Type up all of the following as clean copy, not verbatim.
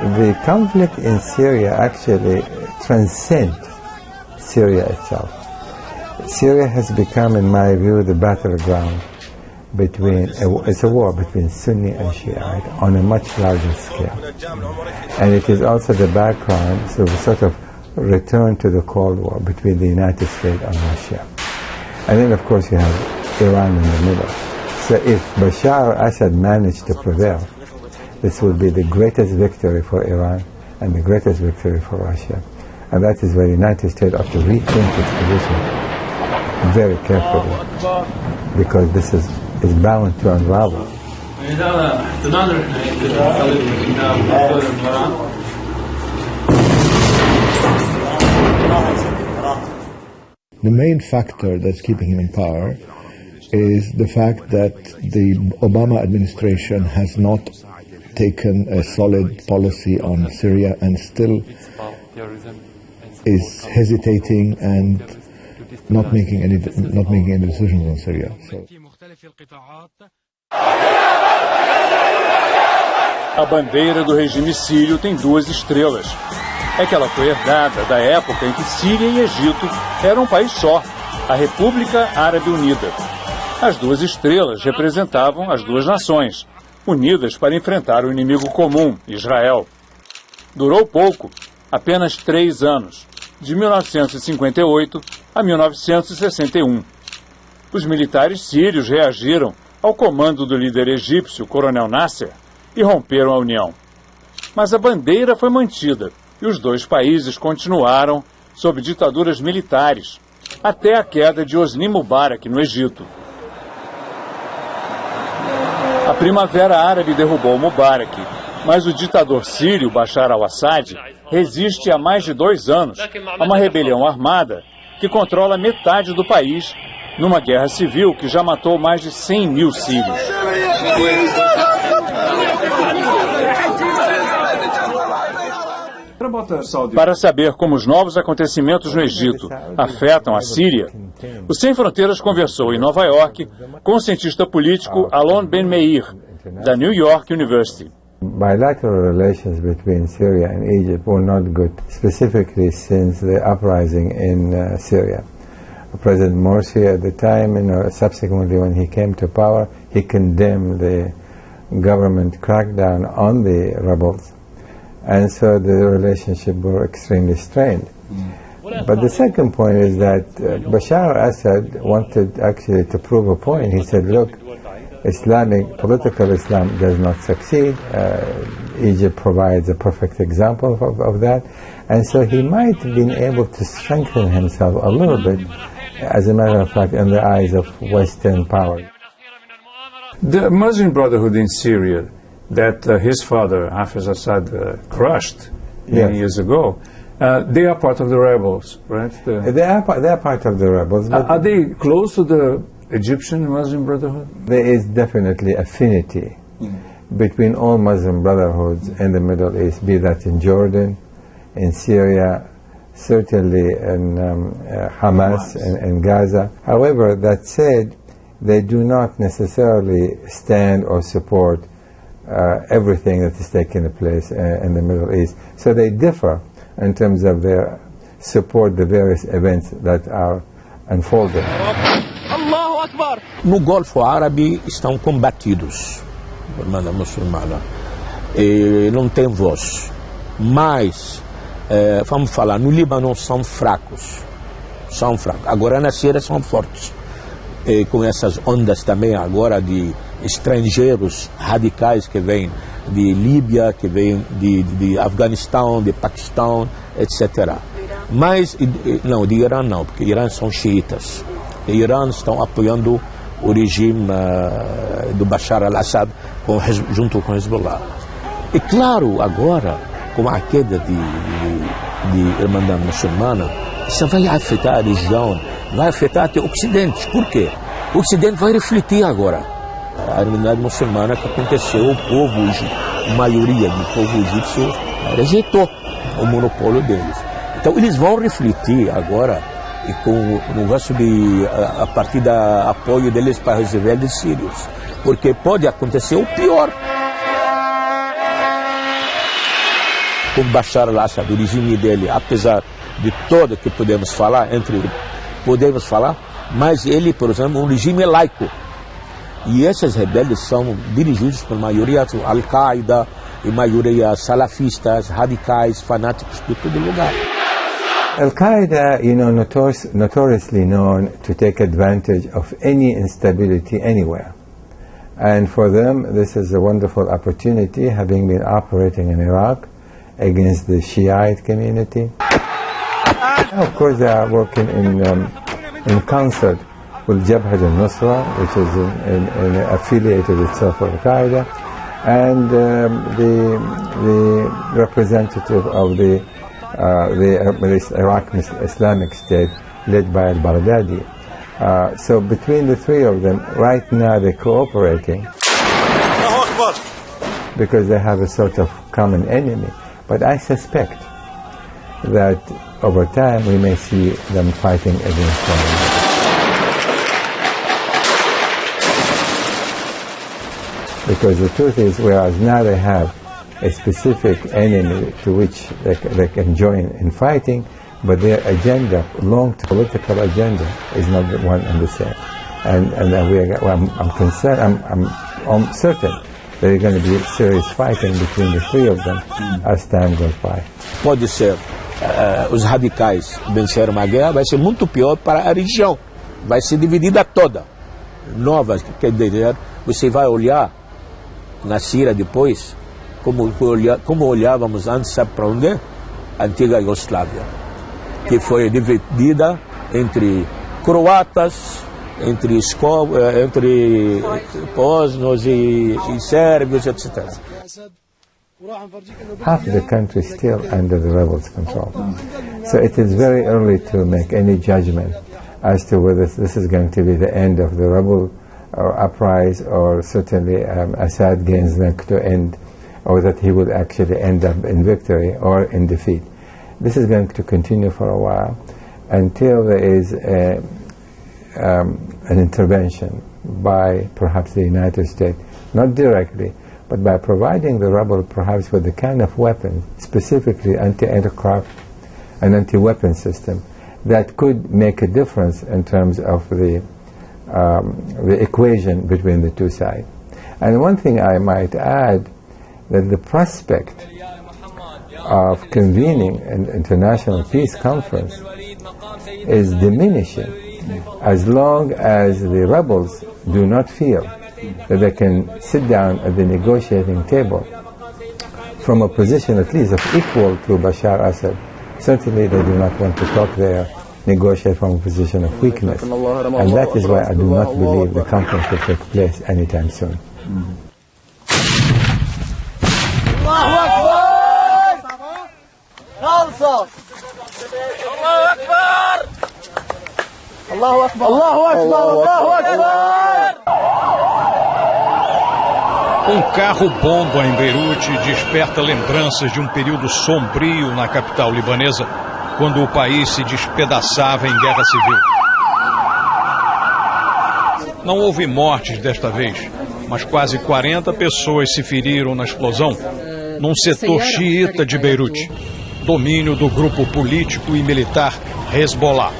The conflict in Syria actually transcends Syria itself. Syria has become, in my view, the battleground between, it's a war between Sunni and Shiite on a much larger scale. And it is also the background, so we sort of return to the Cold War between the United States and Russia. And then, of course, you have Iran in the middle. So if Bashar al-Assad managed to prevail, this will be the greatest victory for Iran and the greatest victory for Russia. And that is where the United States ought to rethink its position very carefully, because this is bound to unravel. The main factor that's keeping him in power is the fact that the Obama administration has not taken a solid policy on Syria and still is hesitating and not making any decisions on Syria. So. A bandeira do regime sírio tem 2 estrelas. É que ela foi herdada da época em que Síria e Egito eram um país só, a República Árabe Unida. As 2 estrelas representavam as 2 nações, unidas para enfrentar o inimigo comum, Israel. Durou pouco, apenas 3 anos, de 1958 a 1961. Os militares sírios reagiram ao comando do líder egípcio, Coronel Nasser, e romperam a união. Mas a bandeira foi mantida e os 2 países continuaram sob ditaduras militares, até a queda de Hosni Mubarak no Egito. A Primavera Árabe derrubou Mubarak, mas o ditador sírio Bashar al-Assad resiste há mais de 2 anos a uma rebelião armada que controla metade do país, numa guerra civil que já matou mais de 100 mil sírios. Para saber como os novos acontecimentos no Egito afetam a Síria, o Sem Fronteiras conversou em Nova York com o cientista político Alon Ben Meir, da New York University. Bilateral relations between Syria and Egypt were not good, specifically since the uprising in Syria. President Morsi at the time, subsequently when he came to power, he condemned the government crackdown on the rebels. And so the relationship were extremely strained. But the second point is that Bashar al-Assad wanted actually to prove a point. He said, look, political Islam does not succeed. Egypt provides a perfect example of that. And so he might have been able to strengthen himself a little bit, as a matter of fact, in the eyes of Western powers. The Muslim Brotherhood in Syria that his father, Hafez Assad, crushed many years ago, they are part of the rebels, right? They are part of the rebels. But are they close to the Egyptian Muslim Brotherhood? There is definitely affinity between all Muslim brotherhoods in the Middle East, be that in Jordan, in Syria, certainly in Hamas and Gaza. However, that said, they do not necessarily stand or support everything that is taking place in the Middle East. So they differ in terms of their support the various events that are unfolding. No Golfo Árabe estão combatidos, irmã muçulmana, e não tem voz. Mas, vamos falar, no Líbano são fracos. Agora na Síria são fortes. E com essas ondas também agora de estrangeiros radicais que vêm de Líbia, que vêm de Afeganistão, de Paquistão, etc. Mas, não, de Irã não, porque Irã são xiitas. E Irã estão apoiando o regime do Bashar al-Assad junto com Hezbollah. E claro, agora, com a queda de Irmandade Muçulmana, isso vai afetar a região, vai afetar até o Ocidente. Por quê? O Ocidente vai refletir agora. A Irmandade Muçulmana que aconteceu, a maioria do povo egípcio rejeitou o monopólio deles. Então eles vão refletir agora e com o negócio a partir do apoio deles para os rebeldes sírios. Porque pode acontecer o pior. Com Bashar al-Assad, o regime dele, apesar de tudo que podemos falar, mas ele, por exemplo, é um regime laico. E esses rebeldes são dirigidos por maioria Al-Qaeda e maioria salafistas, radicais, fanáticos de todo lugar. Al-Qaeda, notoriously known to take advantage of any instability anywhere. And for them, this is a wonderful opportunity, having been operating in Iraq against the Shiite community. Of course, they are working in concert with Jabhat al-Nusra, which is affiliated itself with Al-Qaeda, and the representative of the Iraq Islamic State, led by al-Baghdadi. So between the three of them, right now they're cooperating because they have a sort of common enemy. But I suspect that over time we may see them fighting against one another. Because the truth is, whereas now they have a specific enemy to which they can join in fighting, but their agenda, long-term political agenda, is not one and the same. And I'm concerned, I'm certain that there's going to be serious fighting between the three of them as time goes by. Pode ser, os radicais venceram uma guerra, vai ser muito pior para a região, vai ser dividida toda. Novas, quer dizer, você vai olhar na Síria depois, como olhávamos antes, sabe para onde? A antiga Iugoslávia, que foi dividida entre croatas, entre bósnios e sérvios, etc. Half the country is still under the rebels' control. So it is very early to make any judgment as to whether this is going to be the end of the rebel or uprising, or certainly Assad gains to end, or that he will actually end up in victory or in defeat. This is going to continue for a while until there is an intervention by perhaps the United States, not directly, but by providing the rebel perhaps with the kind of weapons, specifically anti-aircraft and anti-weapon system, that could make a difference in terms of the equation between the two sides. And one thing I might add, that the prospect of convening an international peace conference is diminishing as long as the rebels do not feel that they can sit down at the negotiating table from a position at least of equal to Bashar Assad. Certainly they do not want to talk there, negotiate from a position of weakness. And that is why I do not believe the conference will take place anytime soon. Um carro-bomba em Beirute desperta lembranças de um período sombrio na capital libanesa, quando o país se despedaçava em guerra civil. Não houve mortes desta vez, mas quase 40 pessoas se feriram na explosão num setor xiita de Beirute, domínio do grupo político e militar Hezbollah.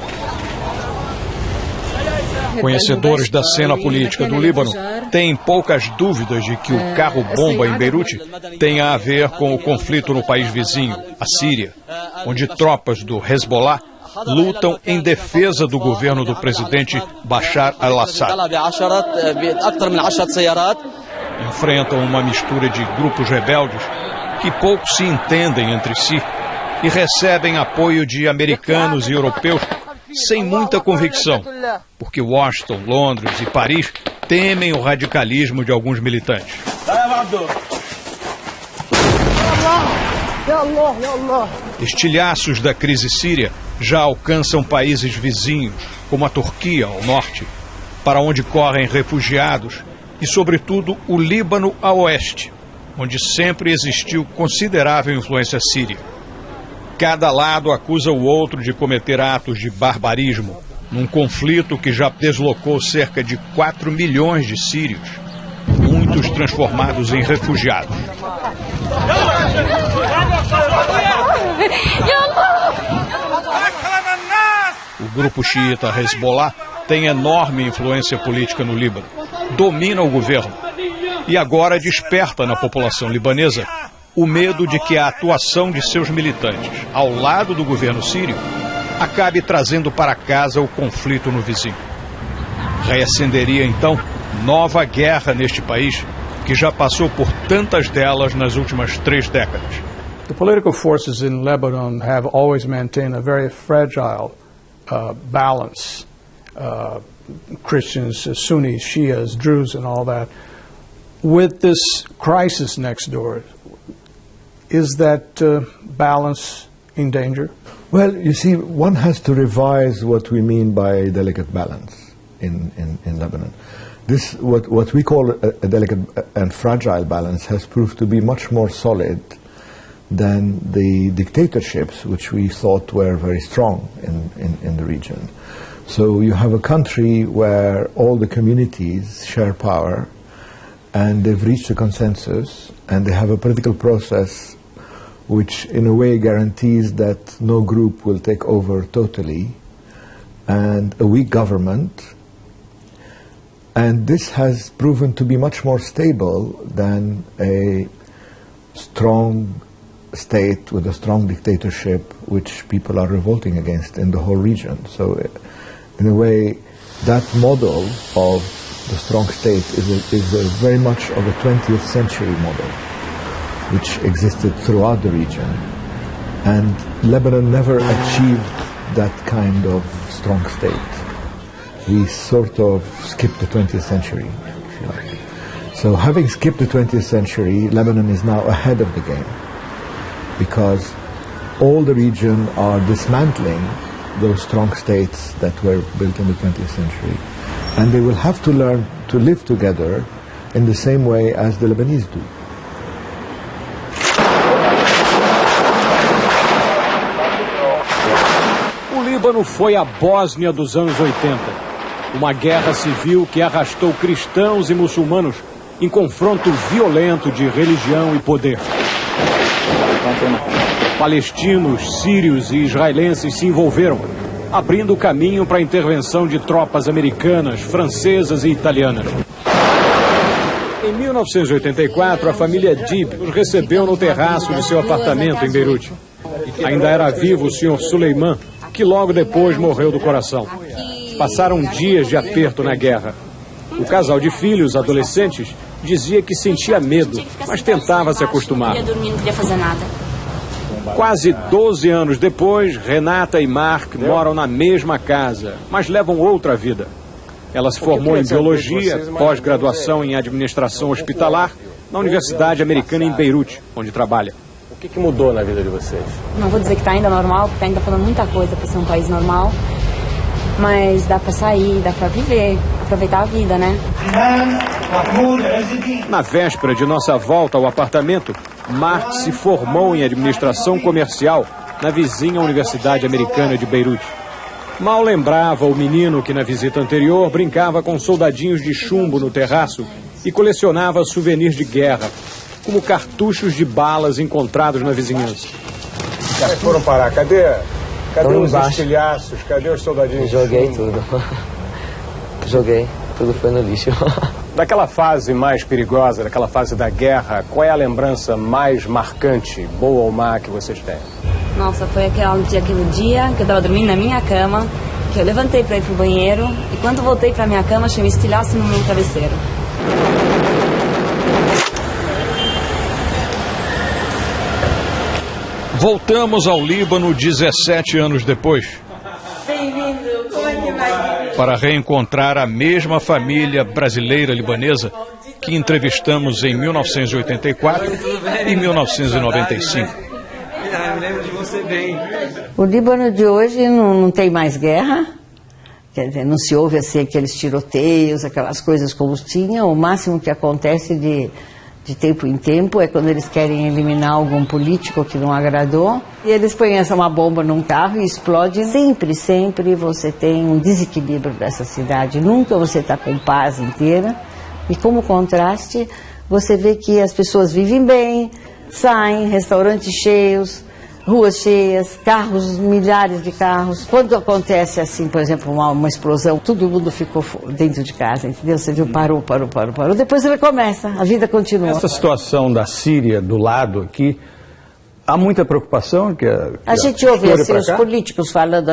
Conhecedores da cena política do Líbano têm poucas dúvidas de que o carro-bomba em Beirute tenha a ver com o conflito no país vizinho, a Síria, onde tropas do Hezbollah lutam em defesa do governo do presidente Bashar al-Assad. Enfrentam uma mistura de grupos rebeldes que pouco se entendem entre si e recebem apoio de americanos e europeus sem muita convicção, porque Washington, Londres e Paris temem o radicalismo de alguns militantes. Estilhaços da crise síria já alcançam países vizinhos, como a Turquia ao norte, para onde correm refugiados, e, sobretudo, o Líbano a oeste, onde sempre existiu considerável influência síria. Cada lado acusa o outro de cometer atos de barbarismo, num conflito que já deslocou cerca de 4 milhões de sírios, muitos transformados em refugiados. O grupo xiita Hezbollah tem enorme influência política no Líbano, domina o governo e agora desperta na população libanesa o medo de que a atuação de seus militantes ao lado do governo sírio acabe trazendo para casa o conflito no vizinho. Reacenderia então nova guerra neste país que já passou por tantas delas nas últimas 3 décadas. The political forces in Lebanon have always maintained a very fragile balance. Christians, Sunnis, Shias, Druze, and all that. With this crisis next door, is that balance in danger? Well, you see, one has to revise what we mean by delicate balance in Lebanon. This, what we call a delicate and fragile balance, has proved to be much more solid than the dictatorships which we thought were very strong in the region. So you have a country where all the communities share power and they've reached a consensus and they have a political process which in a way guarantees that no group will take over totally, and a weak government. And this has proven to be much more stable than a strong state with a strong dictatorship which people are revolting against in the whole region. So in a way, that model of the strong state is a very much of a 20th century model which existed throughout the region. And Lebanon never achieved that kind of strong state. We sort of skipped the 20th century, if you like. So having skipped the 20th century, Lebanon is now ahead of the game, because all the region are dismantling those strong states that were built in the 20th century. And they will have to learn to live together in the same way as the Lebanese do. O Líbano foi a Bósnia dos anos 80. Uma guerra civil que arrastou cristãos e muçulmanos em confronto violento de religião e poder. Palestinos, sírios e israelenses se envolveram, abrindo o caminho para a intervenção de tropas americanas, francesas e italianas. Em 1984, a família Dib os recebeu no terraço de seu apartamento em Beirute. Ainda era vivo o Sr. Suleiman, que logo depois morreu do coração. Passaram dias de aperto na guerra. O casal de filhos, adolescentes, dizia que sentia medo, mas tentava se acostumar. Não queria dormir, não queria fazer nada. Quase 12 anos depois, Renata e Mark moram na mesma casa, mas levam outra vida. Ela se formou em biologia, pós-graduação em administração hospitalar, na Universidade Americana em Beirute, onde trabalha. O que mudou na vida de vocês? Não vou dizer que está ainda normal, porque está ainda falando muita coisa para ser um país normal, mas dá para sair, dá para viver, aproveitar a vida, né? Na véspera de nossa volta ao apartamento, Mark se formou em administração comercial na vizinha Universidade Americana de Beirute. Mal lembrava o menino que na visita anterior brincava com soldadinhos de chumbo no terraço e colecionava souvenirs de guerra, como cartuchos de balas encontrados na vizinhança. Já foram parar? Cadê os estilhaços? Cadê os soldadinhos? Joguei tudo. Joguei, tudo foi no lixo. Daquela fase mais perigosa, daquela fase da guerra, qual é a lembrança mais marcante, boa ou má, que vocês têm? Nossa, foi aquele dia que eu estava dormindo na minha cama, que eu levantei para ir pro banheiro e quando voltei para minha cama, achei um estilhaço no meu travesseiro. Voltamos ao Líbano 17 anos depois. Para reencontrar a mesma família brasileira libanesa que entrevistamos em 1984 e 1995. Me lembro de você bem. O Líbano de hoje não tem mais guerra, quer dizer, não se ouve assim aqueles tiroteios, aquelas coisas como tinha. O máximo que acontece de tempo em tempo é quando eles querem eliminar algum político que não agradou, e eles põem uma bomba num carro e explode. Sempre você tem um desequilíbrio dessa cidade, nunca você está com paz inteira, e como contraste, você vê que as pessoas vivem bem, saem, restaurantes cheios, ruas cheias, carros, milhares de carros. Quando acontece assim, por exemplo, uma explosão, todo mundo ficou dentro de casa, entendeu? Você viu, parou. Depois ele começa, a vida continua. Essa situação da Síria do lado aqui, há muita preocupação? A gente ouve assim, os políticos falando,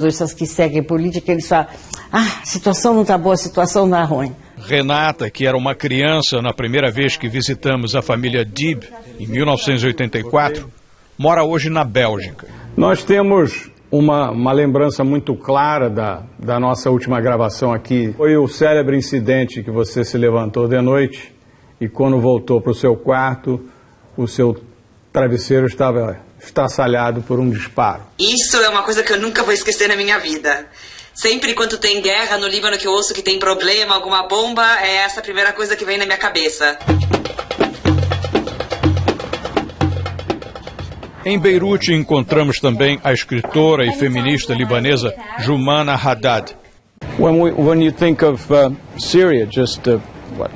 essas que seguem política, eles falam, a situação não está boa, a situação não está ruim. Renata, que era uma criança na primeira vez que visitamos a família Dib, em 1984, mora hoje na Bélgica. Nós temos uma lembrança muito clara da nossa última gravação aqui. Foi o célebre incidente que você se levantou de noite e quando voltou para o seu quarto, o seu travesseiro estava estraçalhado por um disparo. Isso é uma coisa que eu nunca vou esquecer na minha vida. Sempre quando tem guerra no Líbano que eu ouço que tem problema, alguma bomba, é essa a primeira coisa que vem na minha cabeça. Em Beirute encontramos também a escritora e feminista libanesa Jumana Haddad. When you think of Syria, just a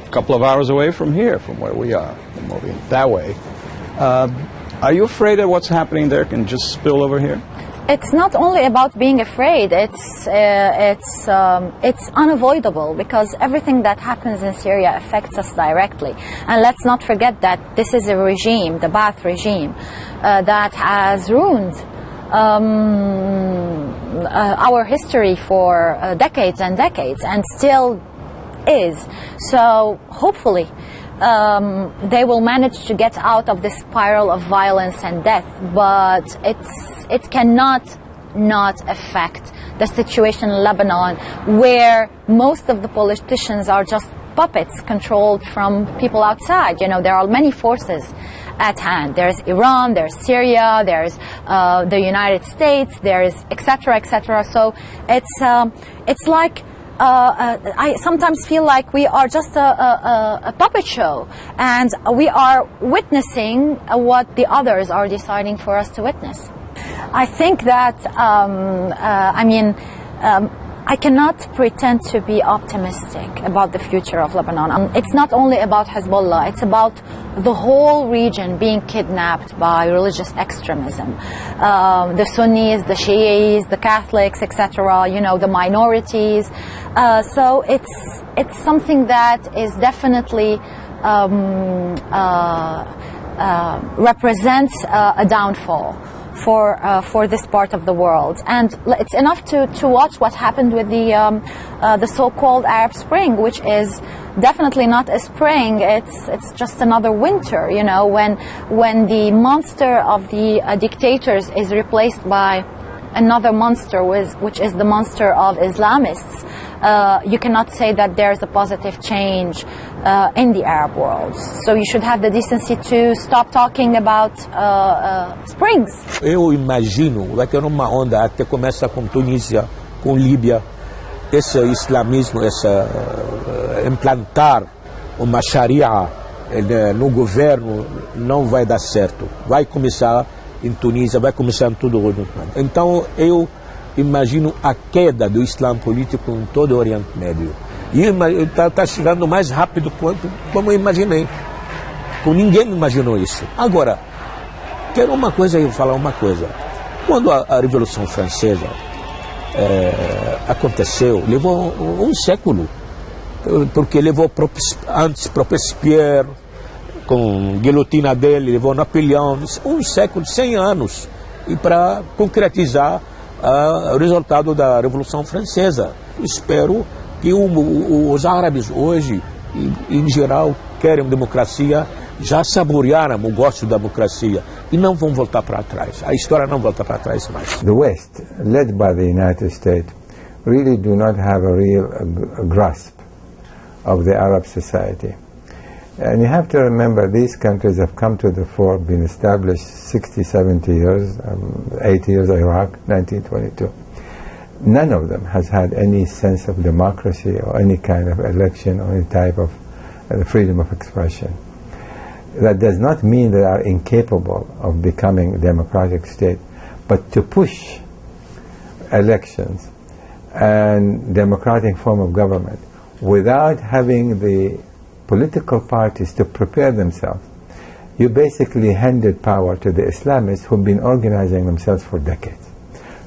couple of hours away from here, from where we are, moving that way, are you afraid that what's happening there can just spill over here? It's not only about being afraid, it's unavoidable because everything that happens in Syria affects us directly. And let's not forget that this is a regime, the Ba'ath regime, that has ruined our history for decades and decades and still is. So hopefully they will manage to get out of this spiral of violence and death, but it cannot not affect the situation in Lebanon, where most of the politicians are just puppets controlled from people outside. You know, there are many forces at hand. There's Iran, there's Syria, there's the United States, there's etc. So it's like I sometimes feel like we are just a puppet show, and we are witnessing what the others are deciding for us to witness. I think that, I cannot pretend to be optimistic about the future of Lebanon. It's not only about Hezbollah, it's about the whole region being kidnapped by religious extremism. The Sunnis, the Shias, the Catholics, etc., you know, the minorities. So it's something that is definitely represents a downfall for this part of the world, and it's enough to watch what happened with the so-called Arab Spring, which is definitely not a spring. It's just another winter. You know, when the monster of the dictators is replaced by another monster, which is the monster of Islamists. You cannot say that there's a positive change in the Arab world. So you should have the decency to stop talking about springs. Eu imagino, vai ter uma onda, até começa com Tunísia, com Líbia, esse islamismo, implantar uma Sharia no governo não vai dar certo. Vai começar em Tunísia, vai começar em todo o Oriente Médio. Então eu imagino a queda do Islã político em todo o Oriente Médio. E está chegando mais rápido como eu imaginei. Ninguém imaginou isso. Agora, quero falar uma coisa. Quando a Revolução Francesa aconteceu, levou um século, porque levou antes Robespierre, com a guilhotina dele, levou Napoleão, um século, 100 anos, e para concretizar o resultado da Revolução Francesa. Espero que os árabes hoje, em geral, querem democracia, já saborearam o gosto da democracia e não vão voltar para trás. A história não volta para trás mais. The West, led by the United States, really do not have a real grasp of the Arab society. And you have to remember, these countries have come to the fore, been established 60, 70 years, 8 years Iraq, 1922. None of them has had any sense of democracy or any kind of election or any type of freedom of expression. That does not mean they are incapable of becoming a democratic state, but to push elections and democratic form of government without having the political parties to prepare themselves, you basically handed power to the Islamists who've been organizing themselves for decades.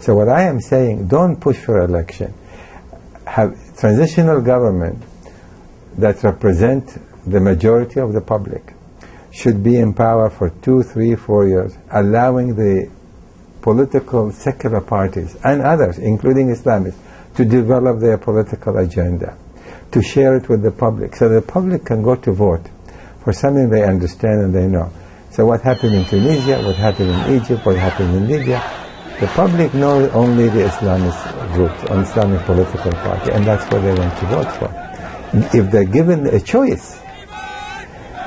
So what I am saying, don't push for election. Have transitional government that represent the majority of the public should be in power for 2, 3, 4 years, allowing the political secular parties and others, including Islamists, to develop their political agenda, to share it with the public, so the public can go to vote for something they understand and they know. So what happened in Tunisia, what happened in Egypt, what happened in Libya, the public knows only the Islamist groups, an Islamic political party, and that's what they want to vote for. If they're given a choice,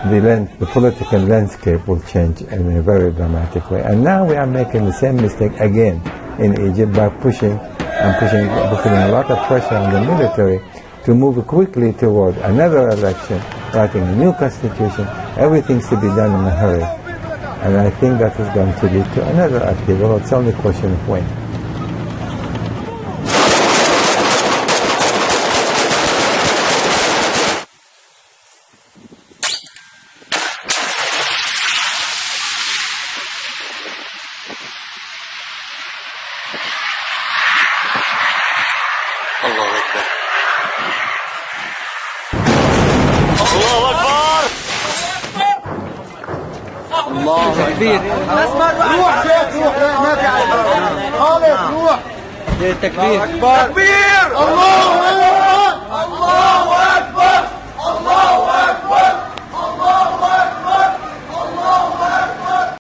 the political landscape will change in a very dramatic way. And now we are making the same mistake again in Egypt by putting a lot of pressure on the military to move quickly toward another election, writing a new constitution. Everything's to be done in a hurry. And I think that is going to lead to another upheaval. It's only a question of when. تكبير روح ما في على خالد روح تكبير الله اكبر الله